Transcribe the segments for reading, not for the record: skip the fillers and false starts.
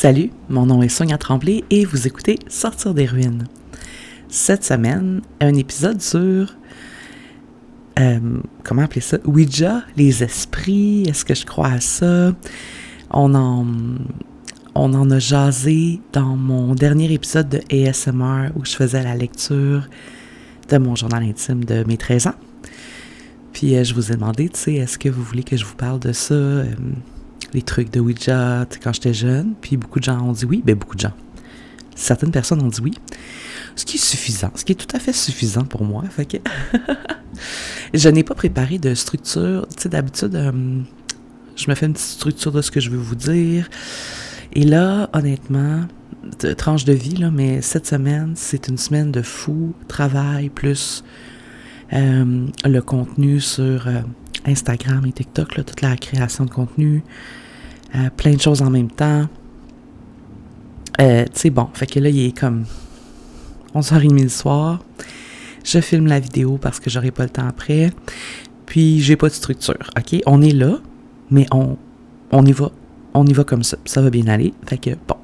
Salut, mon nom est Sonia Tremblay et vous écoutez Sortir des ruines. Cette semaine, un épisode sur, comment appeler ça? Ouija, les esprits, est-ce que je crois à ça? On en a jasé dans mon dernier épisode de ASMR où je faisais la lecture de mon journal intime de mes 13 ans. Puis je vous ai demandé, tu sais, est-ce que vous voulez que je vous parle de ça? Les trucs de Ouija quand j'étais jeune, puis beaucoup de gens ont dit oui, beaucoup de gens. Certaines personnes ont dit oui, ce qui est suffisant, ce qui est tout à fait suffisant pour moi, fait que je n'ai pas préparé de structure, tu sais, d'habitude, je me fais une petite structure de ce que je veux vous dire, et là, honnêtement, tranche de vie, là, mais cette semaine, c'est une semaine de fou, travail, plus le contenu sur Instagram et TikTok, là, toute la création de contenu, plein de choses en même temps. Tu sais, bon, fait que là, il est comme 11h30 le soir. Je filme la vidéo parce que j'aurai pas le temps après. Puis, j'ai pas de structure, OK? On est là, mais on y va. On y va comme ça. Ça va bien aller. Fait que, bon.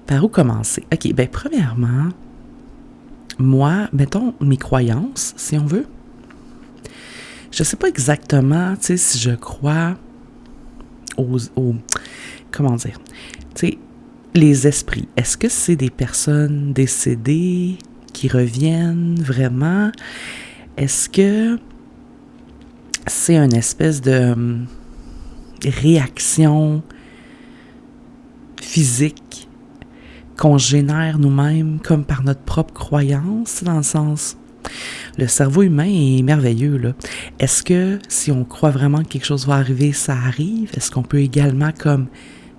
Par où commencer? OK, ben premièrement, moi, mettons mes croyances, si on veut. Je sais pas exactement, tu sais, si je crois aux comment dire, tu sais, les esprits. Est-ce que c'est des personnes décédées qui reviennent vraiment? Est-ce que c'est une espèce de réaction physique qu'on génère nous-mêmes comme par notre propre croyance, dans le sens... Le cerveau humain est merveilleux, là. Est-ce que si on croit vraiment que quelque chose va arriver, ça arrive? Est-ce qu'on peut également comme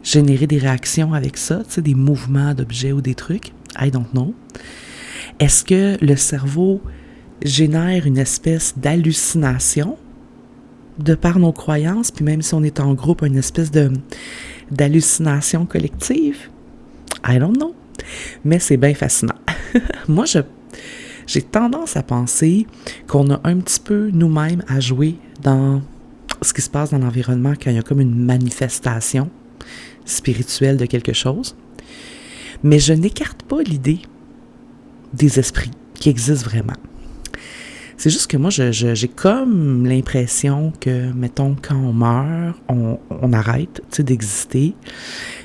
générer des réactions avec ça, tu sais, des mouvements d'objets ou des trucs? I don't know. Est-ce que le cerveau génère une espèce d'hallucination de par nos croyances, puis même si on est en groupe, une espèce d'hallucination collective? I don't know. Mais c'est bien fascinant. Moi, j'ai tendance à penser qu'on a un petit peu nous-mêmes à jouer dans ce qui se passe dans l'environnement quand il y a comme une manifestation spirituelle de quelque chose. Mais je n'écarte pas l'idée des esprits qui existent vraiment. C'est juste que moi, j'ai comme l'impression que, mettons, quand on meurt, on arrête, tu sais, d'exister.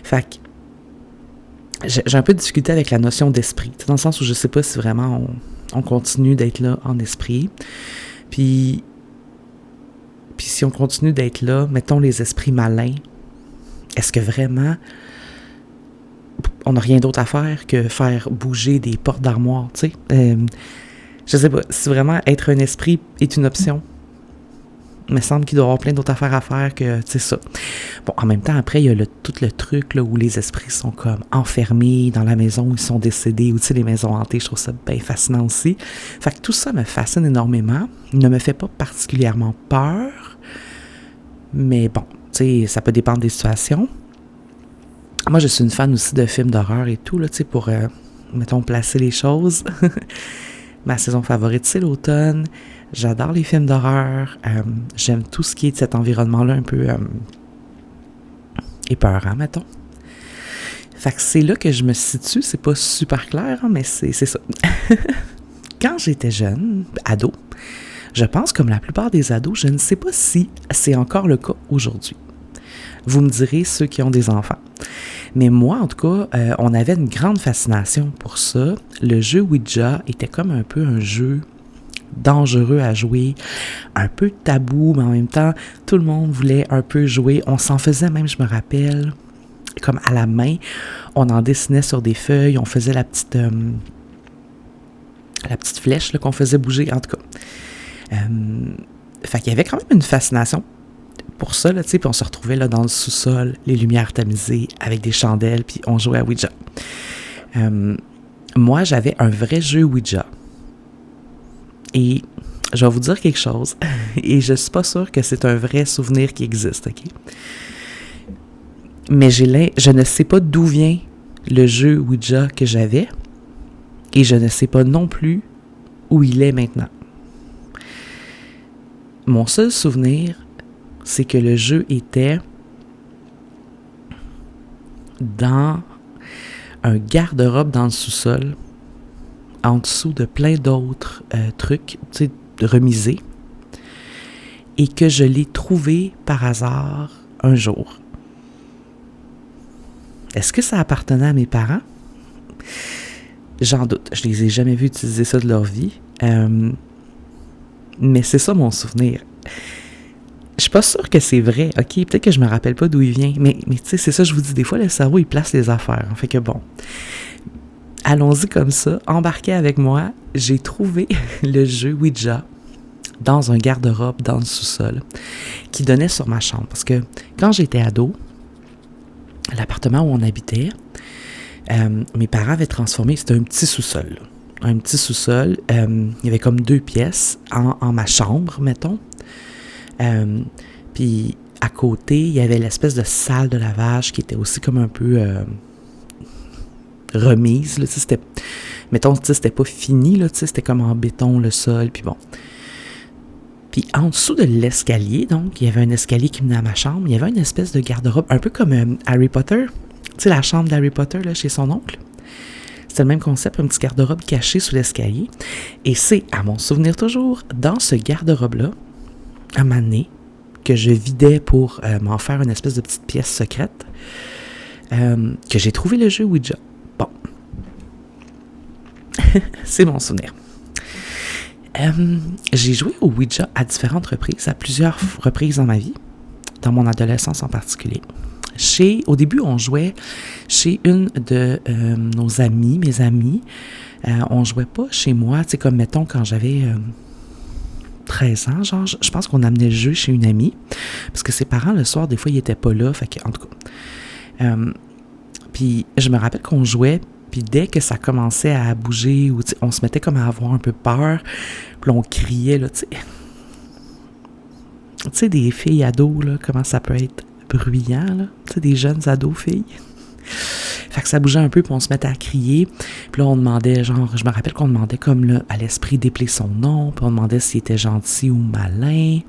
Fait que j'ai un peu de difficulté avec la notion d'esprit, dans le sens où je sais pas si vraiment on continue d'être là en esprit. Puis si on continue d'être là, mettons les esprits malins, est-ce que vraiment on n'a rien d'autre à faire que faire bouger des portes d'armoire, tu sais? Je sais pas, si vraiment être un esprit est une option, il me semble qu'il doit y avoir plein d'autres affaires à faire que, tu sais, ça. Bon, en même temps, après, il y a tout le truc là, où les esprits sont comme enfermés dans la maison où ils sont décédés, ou tu sais, les maisons hantées, je trouve ça bien fascinant aussi. Fait que tout ça me fascine énormément. Il ne me fait pas particulièrement peur, mais bon, tu sais, ça peut dépendre des situations. Moi, je suis une fan aussi de films d'horreur et tout, là, tu sais, pour, mettons, placer les choses. Ma saison favorite, c'est l'automne. J'adore les films d'horreur. J'aime tout ce qui est de cet environnement-là un peu épeurant, mettons. Fait que c'est là que je me situe. C'est pas super clair, hein, mais c'est ça. Quand j'étais jeune, ado, je pense comme la plupart des ados, je ne sais pas si c'est encore le cas aujourd'hui. Vous me direz ceux qui ont des enfants. Mais moi, en tout cas, on avait une grande fascination pour ça. Le jeu Ouija était comme un peu un jeu dangereux à jouer, un peu tabou, mais en même temps, tout le monde voulait un peu jouer. On s'en faisait même, je me rappelle, comme à la main. On en dessinait sur des feuilles, on faisait la petite flèche là, qu'on faisait bouger, en tout cas. Fait qu'il y avait quand même une fascination pour ça, là, tu sais, puis on se retrouvait là dans le sous-sol, les lumières tamisées, avec des chandelles, puis on jouait à Ouija. Moi, j'avais un vrai jeu Ouija. Et je vais vous dire quelque chose, et je suis pas sûre que c'est un vrai souvenir qui existe, OK? Mais je ne sais pas d'où vient le jeu Ouija que j'avais, et je ne sais pas non plus où il est maintenant. Mon seul souvenir, c'est que le jeu était dans un garde-robe dans le sous-sol, en dessous de plein d'autres trucs, tu sais, remisés, et que je l'ai trouvé par hasard un jour. Est-ce que ça appartenait à mes parents? J'en doute. Je les ai jamais vus utiliser ça de leur vie. Mais c'est ça mon souvenir. Je suis pas sûre que c'est vrai. OK, peut-être que je me rappelle pas d'où il vient. Mais tu sais, c'est ça, je vous dis, des fois, le cerveau, il place les affaires. Fait que bon. Allons-y comme ça. Embarquez avec moi. J'ai trouvé le jeu Ouija dans un garde-robe dans le sous-sol qui donnait sur ma chambre. Parce que quand j'étais ado, l'appartement où on habitait, mes parents avaient transformé, c'était un petit sous-sol. Là. Un petit sous-sol, il y avait comme 2 pièces en ma chambre, mettons. Puis à côté, il y avait l'espèce de salle de lavage qui était aussi comme un peu remise. Là, c'était, mettons, c'était pas fini, là, c'était comme en béton le sol, puis bon. Puis en dessous de l'escalier, donc, il y avait un escalier qui menait à ma chambre. Il y avait une espèce de garde-robe, un peu comme Harry Potter. Tu sais, la chambre d'Harry Potter, là, chez son oncle. C'était le même concept, un petit garde-robe caché sous l'escalier. Et c'est, à mon souvenir toujours, dans ce garde-robe-là, à un moment donné, que je vidais pour m'en faire une espèce de petite pièce secrète, que j'ai trouvé le jeu Ouija. Bon. C'est mon souvenir. J'ai joué au Ouija à différentes reprises, à plusieurs reprises dans ma vie, dans mon adolescence en particulier. Au début, on jouait chez une de nos amies, mes amis. On jouait pas chez moi, tu sais, comme mettons quand j'avais 13 ans, genre, je pense qu'on amenait le jeu chez une amie, parce que ses parents, le soir, des fois, ils étaient pas là, fait que, en tout cas. Puis, je me rappelle qu'on jouait, puis dès que ça commençait à bouger, ou on se mettait comme à avoir un peu peur, puis on criait, là, tu sais, des filles ados, là, comment ça peut être bruyant, là, tu sais, des jeunes ados filles. Fait que ça bougeait un peu, puis on se mettait à crier. Puis là, on demandait, genre, je me rappelle qu'on demandait comme là, à l'esprit d'épeler son nom, puis on demandait s'il était gentil ou malin.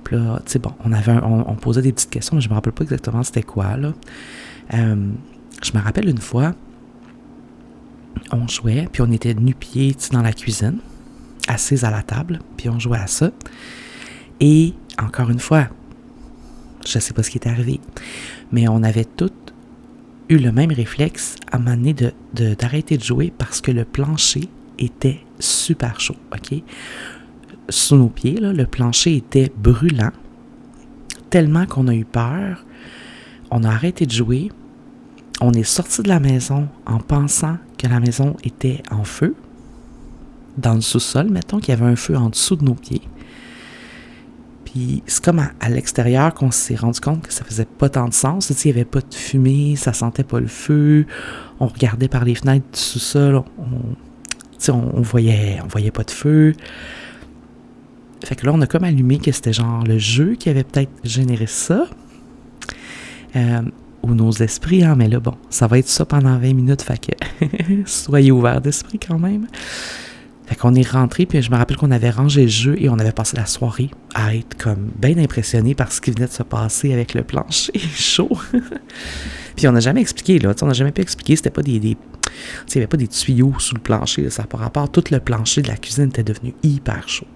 Puis là, tu sais, bon, on posait des petites questions, mais je me rappelle pas exactement c'était quoi, là. Je me rappelle une fois, on jouait, puis on était nu-pieds, tu sais, dans la cuisine, assises à la table, puis on jouait à ça. Et, encore une fois, je sais pas ce qui est arrivé, mais on avait toutes eu le même réflexe à un moment donné d'arrêter de jouer parce que le plancher était super chaud, OK? Sous nos pieds, là, le plancher était brûlant, tellement qu'on a eu peur. On a arrêté de jouer. On est sorti de la maison en pensant que la maison était en feu. Dans le sous-sol, mettons qu'il y avait un feu en dessous de nos pieds. Puis c'est comme à l'extérieur qu'on s'est rendu compte que ça faisait pas tant de sens. Tu sais, il n'y avait pas de fumée, ça sentait pas le feu. On regardait par les fenêtres du sous-sol, on voyait pas de feu. Fait que là, on a comme allumé que c'était genre le jeu qui avait peut-être généré ça. Ou nos esprits, hein, mais là, bon, ça va être ça pendant 20 minutes, fait que soyez ouverts d'esprit quand même. Fait qu'on est rentré, puis je me rappelle qu'on avait rangé le jeu et on avait passé la soirée à être comme bien impressionné par ce qui venait de se passer avec le plancher chaud. Puis on n'a jamais expliqué, là, on n'a jamais pu expliquer, c'était pas il n'y avait pas des tuyaux sous le plancher, là, ça par rapport, tout le plancher de la cuisine était devenu hyper chaud.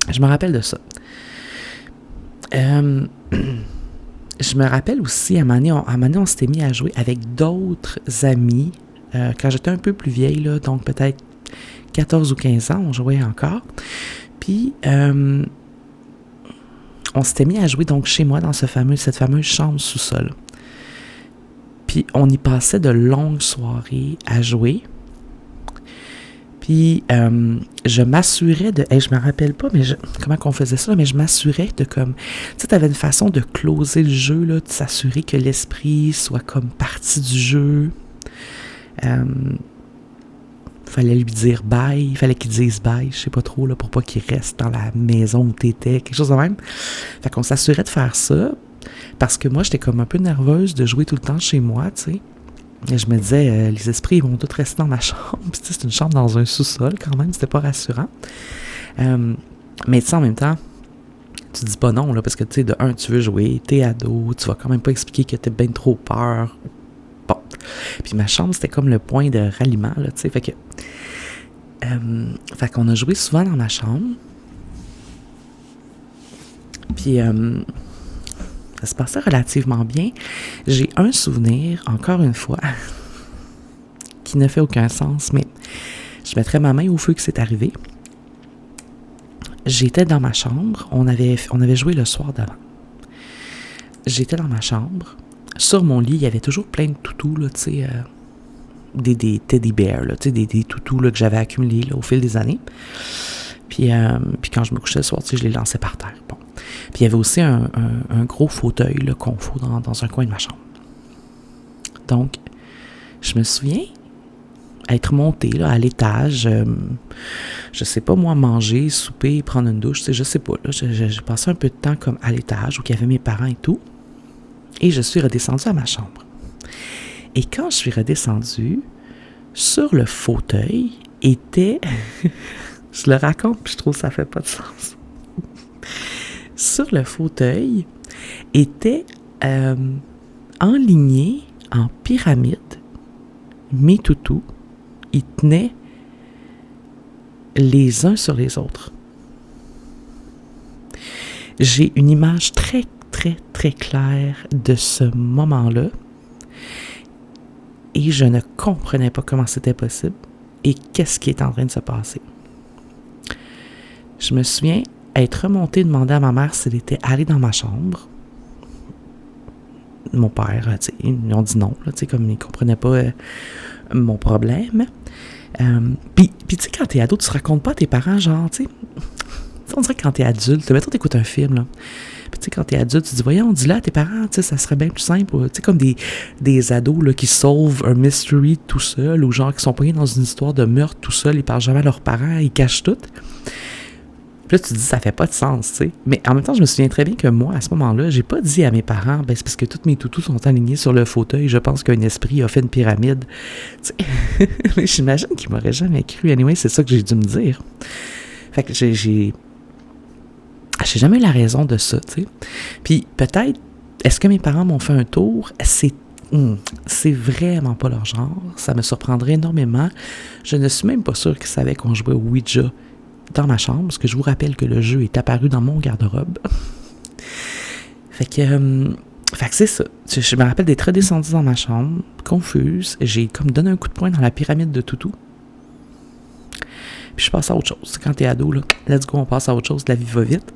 Je me rappelle de ça. Je me rappelle aussi, à un moment donné, on s'était mis à jouer avec d'autres amis, quand j'étais un peu plus vieille, là, donc peut-être 14 ou 15 ans, on jouait encore. Puis, on s'était mis à jouer donc chez moi dans cette fameuse chambre sous-sol. Puis, on y passait de longues soirées à jouer. Puis, je m'assurais de... je me rappelle pas comment qu'on faisait ça, mais je m'assurais de comme... Tu sais, t'avais une façon de closer le jeu, là, de s'assurer que l'esprit soit comme partie du jeu. Fallait lui dire bye, il fallait qu'il dise bye, je sais pas trop, là, pour pas qu'il reste dans la maison où t'étais, quelque chose de même. Fait qu'on s'assurait de faire ça, parce que moi, j'étais comme un peu nerveuse de jouer tout le temps chez moi, tu sais. Et je me disais, les esprits, ils vont tous rester dans ma chambre. Puis, c'est une chambre dans un sous-sol, quand même, c'était pas rassurant. Mais tu sais, en même temps, tu dis pas non, là, parce que, tu sais, de un, tu veux jouer, t'es ado, tu vas quand même pas expliquer que t'as bien trop peur, Puis ma chambre, c'était comme le point de ralliement, là, tu sais. Fait qu'on a joué souvent dans ma chambre. Puis ça se passait relativement bien. J'ai un souvenir, encore une fois, qui ne fait aucun sens, mais je mettrais ma main au feu que c'est arrivé. J'étais dans ma chambre. On avait joué le soir d'avant. J'étais dans ma chambre. Sur mon lit, il y avait toujours plein de toutous, là, tu sais, des teddy bears, là, tu sais, des toutous là, que j'avais accumulés là, au fil des années. Puis quand je me couchais le soir, tu sais, je les lançais par terre. Bon. Puis il y avait aussi un gros fauteuil là, confort dans un coin de ma chambre. Donc, je me souviens être montée là, à l'étage, je sais pas moi, manger, souper, prendre une douche, tu sais, je sais pas. Là, j'ai passé un peu de temps comme à l'étage où il y avait mes parents et tout. Et je suis redescendue à ma chambre. Et quand je suis redescendue, sur le fauteuil était... je le raconte, puis je trouve que ça fait pas de sens. Sur le fauteuil était enligné en pyramide mes toutous. Ils tenaient les uns sur les autres. J'ai une image très, très, très claire de ce moment-là. Et je ne comprenais pas comment c'était possible et qu'est-ce qui est en train de se passer. Je me souviens être remontée, demander à ma mère s'elle était allée dans ma chambre. Mon père, tu sais, ils ont dit non, là, tu sais, comme ils ne comprenaient pas mon problème. Puis tu sais, quand t'es ado, tu te racontes pas à tes parents, genre, tu sais, on dirait que quand t'es adulte, mettons t'écoutes un film, là. Puis tu sais, quand t'es adulte, tu te dis, voyons, dis-le à tes parents, tu sais, ça serait bien plus simple. Tu sais, comme des ados, là, qui sauvent un mystery tout seul, ou genre qui sont pognés dans une histoire de meurtre tout seul, ils parlent jamais à leurs parents, ils cachent tout. Puis là, tu te dis, ça fait pas de sens, tu sais. Mais en même temps, je me souviens très bien que moi, à ce moment-là, j'ai pas dit à mes parents, ben c'est parce que tous mes toutous sont alignés sur le fauteuil, je pense qu'un esprit a fait une pyramide. Tu sais, mais j'imagine qu'ils m'auraient jamais cru. Anyway, c'est ça que j'ai dû me dire. Fait que j'ai jamais eu la raison de ça, tu sais. Puis peut-être, est-ce que mes parents m'ont fait un tour? C'est vraiment pas leur genre. Ça me surprendrait énormément. Je ne suis même pas sûre qu'ils savaient qu'on jouait au Ouija dans ma chambre, parce que je vous rappelle que le jeu est apparu dans mon garde-robe. Fait que c'est ça. Je me rappelle d'être redescendue dans ma chambre, confuse. J'ai comme donné un coup de poing dans la pyramide de toutou. Puis je passe à autre chose. Quand t'es ado, là, let's go, on passe à autre chose, la vie va vite.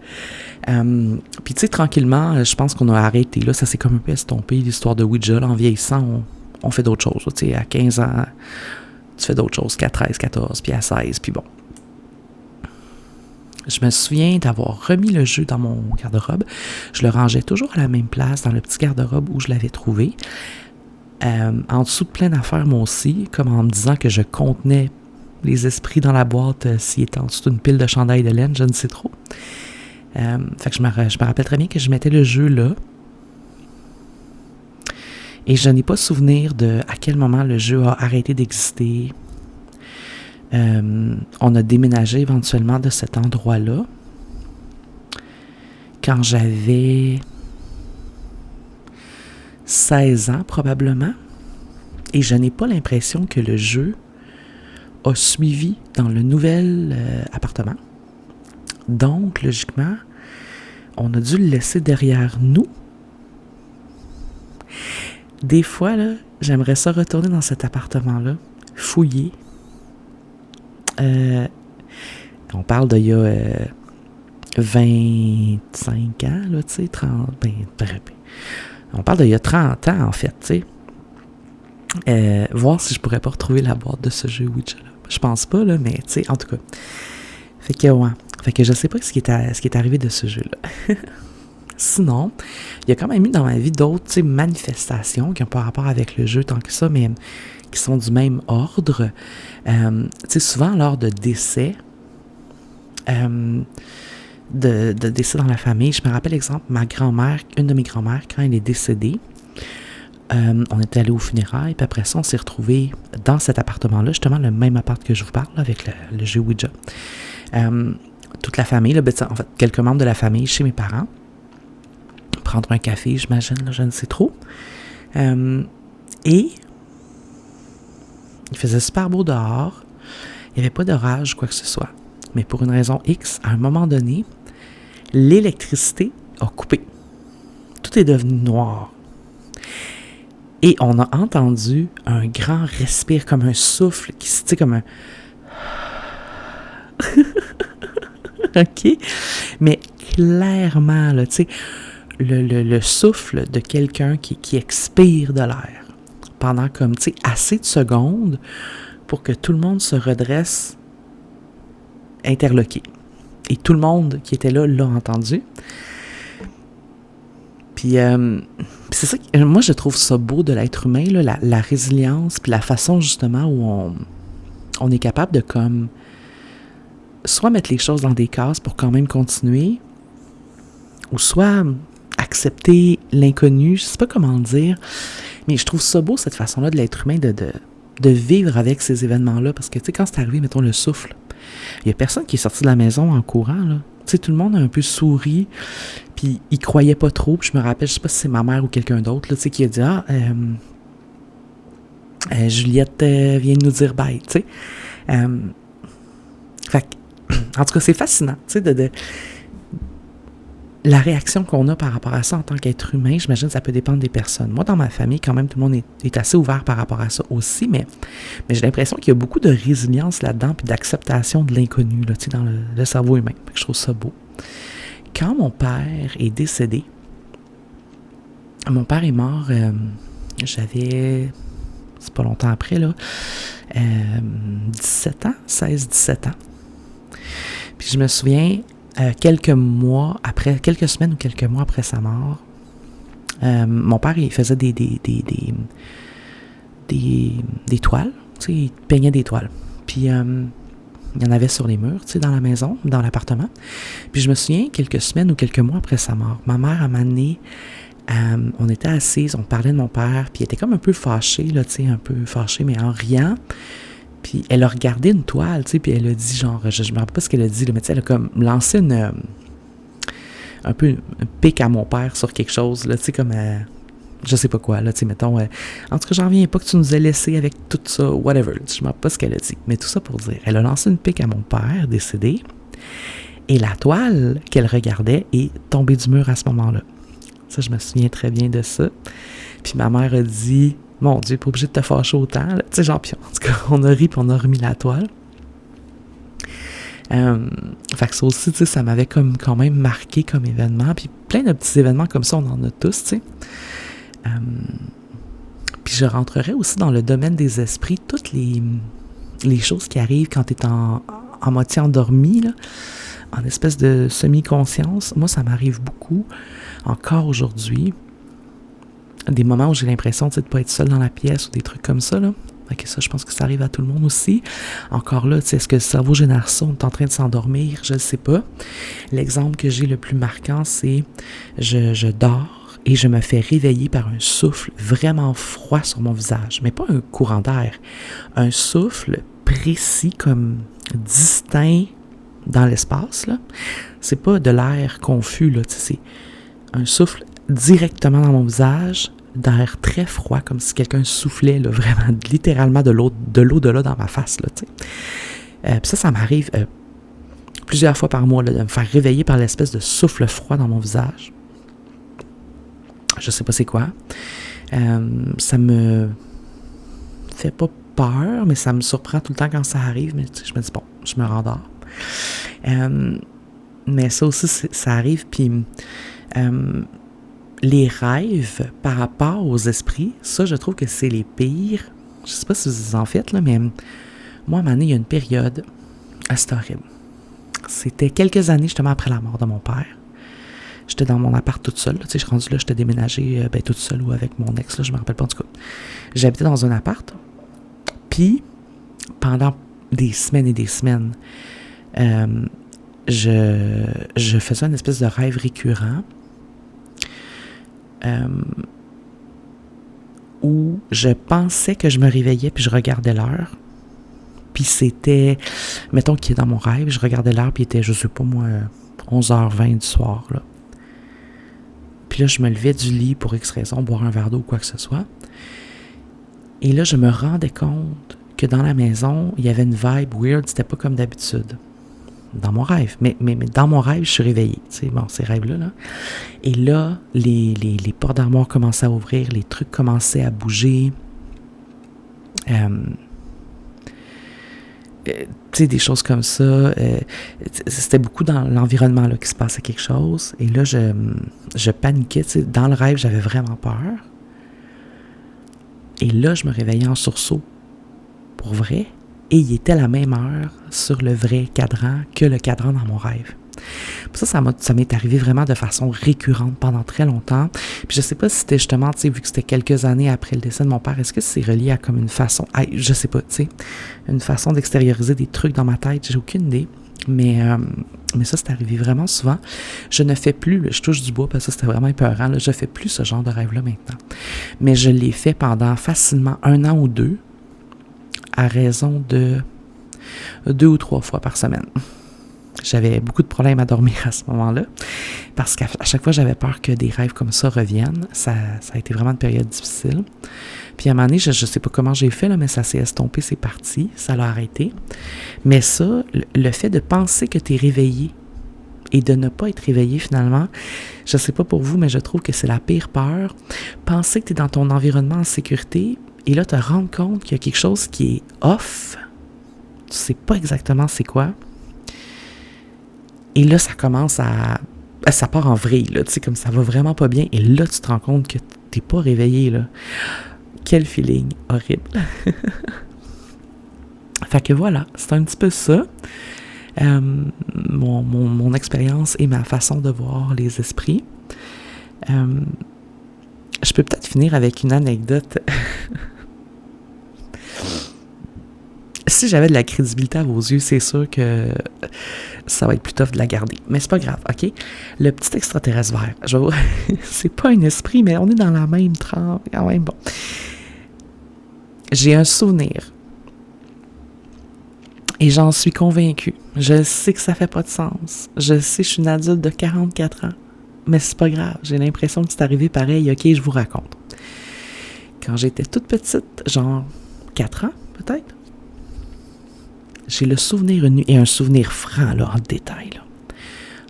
Puis tu sais, tranquillement, je pense qu'on a arrêté. Là, ça s'est comme un peu estompé, l'histoire de Ouija. Là, en vieillissant, on fait d'autres choses. Tu sais, à 15 ans, tu fais d'autres choses qu'à 13, 14, puis à 16, puis bon. Je me souviens d'avoir remis le jeu dans mon garde-robe. Je le rangeais toujours à la même place, dans le petit garde-robe où je l'avais trouvé. En dessous de plein d'affaires, moi aussi, comme en me disant que je contenais les esprits dans la boîte s'il était en dessous d'une pile de chandail de laine, je ne sais trop. Fait que je me rappelle très bien que je mettais le jeu là. Et je n'ai pas souvenir de à quel moment le jeu a arrêté d'exister. On a déménagé éventuellement de cet endroit-là quand j'avais 16 ans probablement, et je n'ai pas l'impression que le jeu a suivi dans le nouvel appartement. Donc, logiquement, on a dû le laisser derrière nous. Des fois, là, j'aimerais ça retourner dans cet appartement-là, fouiller. On parle d'il y a 25 ans, là, tu sais, 30, on parle d'il y a 30 ans, en fait, tu sais. Voir si je pourrais pas retrouver la boîte de ce jeu Ouija, là. Je pense pas, là, mais, tu sais, en tout cas. Fait que, ouais. Fait que je sais pas ce qui est arrivé de ce jeu-là. Sinon, il y a quand même eu dans ma vie d'autres, tu sais, manifestations qui n'ont pas rapport avec le jeu tant que ça, mais qui sont du même ordre. Tu sais, souvent lors de décès, de décès dans la famille, je me rappelle, exemple, ma grand-mère, une de mes grand-mères, quand elle est décédée, on était allé aux funérailles, puis après ça, on s'est retrouvés dans cet appartement-là, justement le même appart que je vous parle, là, avec le jeu Ouija. Toute la famille, là, en fait, quelques membres de la famille chez mes parents, prendre un café, j'imagine, là, je ne sais trop. Et Il faisait super beau dehors. Il n'y avait pas d'orage, quoi que ce soit. Mais pour une raison X, à un moment donné, l'électricité a coupé. Tout est devenu noir. Et on a entendu un grand respire, comme un souffle, qui se dit comme un... OK? Mais clairement, là, tu sais, le souffle de quelqu'un qui expire de l'air pendant comme, tu sais, assez de secondes pour que tout le monde se redresse interloqué. Et tout le monde qui était là l'a entendu. Puis c'est ça, moi je trouve ça beau de l'être humain, là, la résilience, puis la façon justement où on est capable de comme soit mettre les choses dans des cases pour quand même continuer, ou soit accepter l'inconnu, je sais pas comment le dire, mais je trouve ça beau cette façon-là de l'être humain de vivre avec ces événements-là, parce que tu sais, quand c'est arrivé, mettons le souffle, il y a personne qui est sorti de la maison en courant, là. Tu sais, tout le monde a un peu souri, puis il croyait pas trop, puis je me rappelle, je sais pas si c'est ma mère ou quelqu'un d'autre, là, tu sais, qui a dit « Ah, Juliette vient de nous dire bye », tu sais. Fait que, en tout cas, c'est fascinant, tu sais, la réaction qu'on a par rapport à ça en tant qu'être humain, j'imagine que ça peut dépendre des personnes. Moi, dans ma famille, quand même, tout le monde est assez ouvert par rapport à ça aussi, mais j'ai l'impression qu'il y a beaucoup de résilience là-dedans puis d'acceptation de l'inconnu, là, tu sais, dans le cerveau humain. Je trouve ça beau. Quand mon père est décédé, mon père est mort, j'avais, c'est pas longtemps après, là, 17 ans, 16-17 ans. Puis je me souviens, quelques semaines ou quelques mois après sa mort, mon père, il faisait des toiles, tu sais, il peignait des toiles. Puis, il y en avait sur les murs, tu sais, dans la maison, dans l'appartement. Puis je me souviens, quelques semaines ou quelques mois après sa mort, ma mère, à un moment donné, on était assises, on parlait de mon père, puis elle était comme un peu fâchée, là, tu sais, un peu fâchée, mais en riant. Puis elle a regardé une toile, tu sais, puis elle a dit, genre, je me rappelle pas ce qu'elle a dit, là, mais tu sais, elle a comme lancé un peu un pic à mon père sur quelque chose, là, tu sais, comme, je sais pas quoi, là, tu sais, mettons, en tout cas, j'en reviens pas que tu nous aies laissé avec tout ça, whatever, je me rappelle pas ce qu'elle a dit, mais tout ça pour dire, elle a lancé une pic à mon père, décédé, et la toile qu'elle regardait est tombée du mur à ce moment-là. Ça, je me souviens très bien de ça. Puis ma mère a dit, mon Dieu, pas obligé de te fâcher autant, tu sais, genre, puis en tout cas, on a ri puis on a remis la toile. Fait que ça aussi, tu sais, ça m'avait comme quand même marqué comme événement, puis plein de petits événements comme ça, on en a tous, tu sais. Puis je rentrerais aussi dans le domaine des esprits, toutes les choses qui arrivent quand tu es en moitié endormi, là, en espèce de semi-conscience. Moi, ça m'arrive beaucoup, encore aujourd'hui. Des moments où j'ai l'impression, tu sais, de ne pas être seule dans la pièce ou des trucs comme ça, là. Ok, ça, je pense que ça arrive à tout le monde aussi. Encore là, tu sais, est-ce que le cerveau génère ça? On est en train de s'endormir? Je ne sais pas. L'exemple que j'ai le plus marquant, c'est je dors et je me fais réveiller par un souffle vraiment froid sur mon visage. Mais pas un courant d'air. Un souffle précis, comme distinct dans l'espace, là. C'est pas de l'air confus, là, tu sais, c'est un souffle directement dans mon visage, d'air très froid, comme si quelqu'un soufflait, là, vraiment, littéralement de l'au-delà dans ma face, là, tu sais. Puis ça m'arrive plusieurs fois par mois, là, de me faire réveiller par l'espèce de souffle froid dans mon visage. Je sais pas c'est quoi. Ça me fait pas peur, mais ça me surprend tout le temps quand ça arrive, mais tu sais, je me dis, bon, je me rendors. Mais ça aussi, ça arrive, puis les rêves par rapport aux esprits, ça, je trouve que c'est les pires. Je sais pas si vous en faites, là, mais moi, à un moment donné, il y a une période, c'était horrible. C'était quelques années, justement, après la mort de mon père. J'étais dans mon appart toute seule, tu sais, je suis rendue là, j'étais déménagée, toute seule ou avec mon ex, là, je me rappelle pas, en tout cas. J'habitais dans un appart, puis, pendant des semaines et des semaines, je faisais une espèce de rêve récurrent où je pensais que je me réveillais puis je regardais l'heure. Puis c'était, mettons qu'il est dans mon rêve, je regardais l'heure puis il était, je sais pas moi, 11h20 du soir, là. Puis là, je me levais du lit pour X raison, boire un verre d'eau ou quoi que ce soit. Et là, je me rendais compte que dans la maison, il y avait une vibe weird, c'était pas comme d'habitude. Dans mon rêve. Mais dans mon rêve, je suis réveillée. Tu sais, bon, ces rêves-là. Là. Et là, les portes d'armoire commençaient à ouvrir, les trucs commençaient à bouger. Tu sais, des choses comme ça. C'était beaucoup dans l'environnement là, qu'il se passait quelque chose. Et là, je paniquais. Tu sais, dans le rêve, j'avais vraiment peur. Et là, je me réveillais en sursaut. Pour vrai. Et il était la même heure sur le vrai cadran que le cadran dans mon rêve. Ça m'est arrivé vraiment de façon récurrente pendant très longtemps. Puis je sais pas si c'était justement, tu sais, vu que c'était quelques années après le décès de mon père, est-ce que c'est relié à comme une façon, je sais pas, tu sais, une façon d'extérioriser des trucs dans ma tête, j'ai aucune idée. Mais ça, c'est arrivé vraiment souvent. Je ne fais plus, là, je touche du bois parce que c'était vraiment épeurant, là, je fais plus ce genre de rêve-là maintenant. Mais je l'ai fait pendant facilement 1 an ou 2, à raison de 2 ou 3 fois par semaine. J'avais beaucoup de problèmes à dormir à ce moment-là, parce qu'à chaque fois, j'avais peur que des rêves comme ça reviennent. Ça a été vraiment une période difficile. Puis à un moment donné, je ne sais pas comment j'ai fait, là, mais ça s'est estompé, c'est parti, ça l'a arrêté. Mais ça, le fait de penser que tu es réveillé et de ne pas être réveillé finalement, je ne sais pas pour vous, mais je trouve que c'est la pire peur. Penser que tu es dans ton environnement en sécurité et là, te rendre compte qu'il y a quelque chose qui est off, tu ne sais pas exactement c'est quoi. Et là, ça commence ça part en vrille, là, tu sais, comme ça va vraiment pas bien. Et là, tu te rends compte que t'es pas réveillé, là. Quel feeling horrible. Fait que voilà, c'est un petit peu ça. Mon expérience et ma façon de voir les esprits. Je peux peut-être finir avec une anecdote. Si j'avais de la crédibilité à vos yeux, c'est sûr que ça va être plus tough de la garder. Mais c'est pas grave, OK? Le petit extraterrestre vert, c'est pas un esprit, mais on est dans la même trempe. Quand même, bon. J'ai un souvenir. Et j'en suis convaincue. Je sais que ça fait pas de sens. Je sais que je suis une adulte de 44 ans. Mais c'est pas grave. J'ai l'impression que c'est arrivé pareil. OK, je vous raconte. Quand j'étais toute petite, genre 4 ans, peut-être, j'ai le souvenir, et un souvenir franc, là, en détail, là,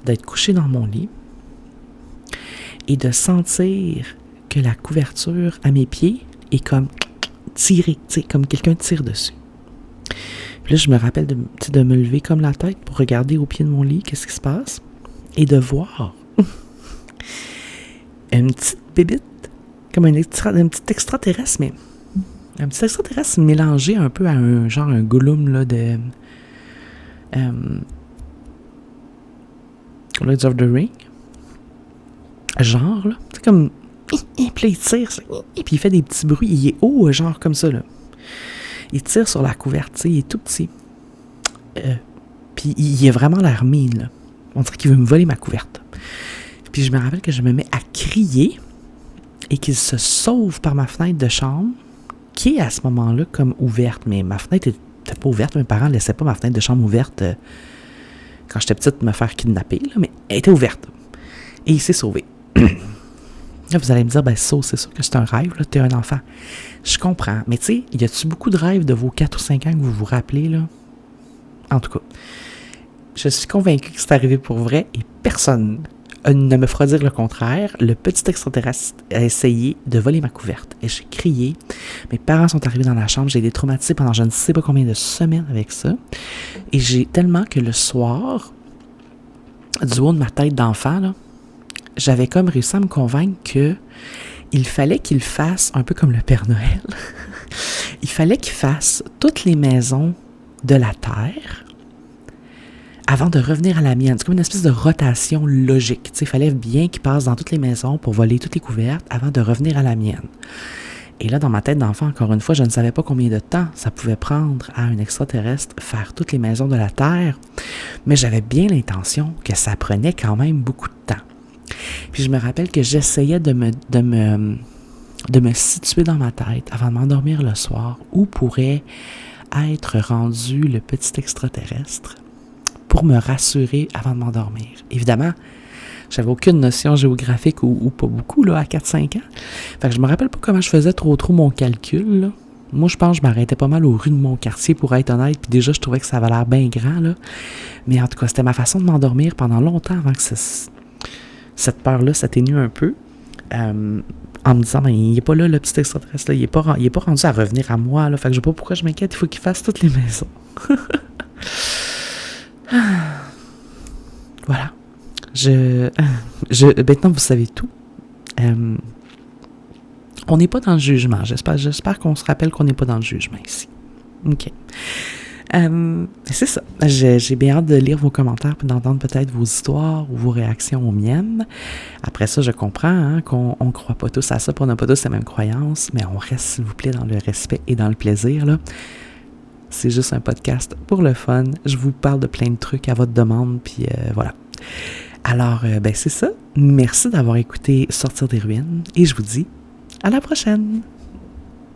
d'être couché dans mon lit et de sentir que la couverture à mes pieds est comme tirée, tu sais, comme quelqu'un tire dessus. Puis là, je me rappelle de me lever comme la tête pour regarder au pied de mon lit, qu'est-ce qui se passe, et de voir une petite bébite, comme un petit extraterrestre, mais un petit extraterrestre mélangé un peu à un Gollum là, de Lords of the Ring. Genre, là. C'est comme. Puis là, il tire. Et puis il fait des petits bruits. Il est haut, genre comme ça, là. Il tire sur la couverture. Il est tout petit. Puis il a vraiment l'air mine, là. On dirait qu'il veut me voler ma couverte. Puis je me rappelle que je me mets à crier et qu'il se sauve par ma fenêtre de chambre, qui est à ce moment-là comme ouverte. Mais ma fenêtre n'était pas ouverte. Mes parents ne laissaient pas ma fenêtre de chambre ouverte quand j'étais petite me faire kidnapper. Là, mais elle était ouverte. Et il s'est sauvé. Là, vous allez me dire, ben ça, c'est sûr que c'est un rêve. Là, t'es un enfant. Je comprends. Mais tu sais, y a-tu beaucoup de rêves de vos 4 ou 5 ans que vous vous rappelez, là? En tout cas, je suis convaincue que c'est arrivé pour vrai et personne ne me fera dire le contraire. Le petit extraterrestre a essayé de voler ma couverte. Et j'ai crié. Mes parents sont arrivés dans la chambre. J'ai été traumatisée pendant je ne sais pas combien de semaines avec ça. Et j'ai tellement que le soir, du haut de ma tête d'enfant, là, j'avais comme réussi à me convaincre que il fallait qu'il fasse, un peu comme le Père Noël, il fallait qu'il fasse toutes les maisons de la Terre avant de revenir à la mienne. C'est comme une espèce de rotation logique. Il fallait bien qu'il passe dans toutes les maisons pour voler toutes les couvertes avant de revenir à la mienne. Et là, dans ma tête d'enfant, encore une fois, je ne savais pas combien de temps ça pouvait prendre à un extraterrestre faire toutes les maisons de la Terre, mais j'avais bien l'intention que ça prenait quand même beaucoup de temps. Puis je me rappelle que j'essayais de me situer dans ma tête avant de m'endormir le soir où pourrait être rendu le petit extraterrestre pour me rassurer avant de m'endormir. Évidemment, j'avais aucune notion géographique ou pas beaucoup là, à 4-5 ans. Fait que je me rappelle pas comment je faisais trop mon calcul, là. Moi, je pense que je m'arrêtais pas mal aux rues de mon quartier, pour être honnête, puis déjà, je trouvais que ça avait l'air bien grand, là. Mais en tout cas, c'était ma façon de m'endormir pendant longtemps avant que cette peur-là s'atténue un peu. En me disant, ben, il est pas là, le petit extraterrestre, là, il est pas rendu à revenir à moi, là, fait que je sais pas pourquoi je m'inquiète, il faut qu'il fasse toutes les maisons. Voilà. Maintenant, vous savez tout. On n'est pas dans le jugement. J'espère qu'on se rappelle qu'on n'est pas dans le jugement ici. OK. C'est ça. J'ai bien hâte de lire vos commentaires et d'entendre peut-être vos histoires ou vos réactions aux miennes. Après ça, je comprends qu'on ne croit pas tous à ça, on n'a pas tous la même croyance, mais on reste, s'il vous plaît, dans le respect et dans le plaisir, là. C'est juste un podcast pour le fun. Je vous parle de plein de trucs à votre demande, puis voilà. Alors, c'est ça. Merci d'avoir écouté Sortir des ruines et je vous dis à la prochaine!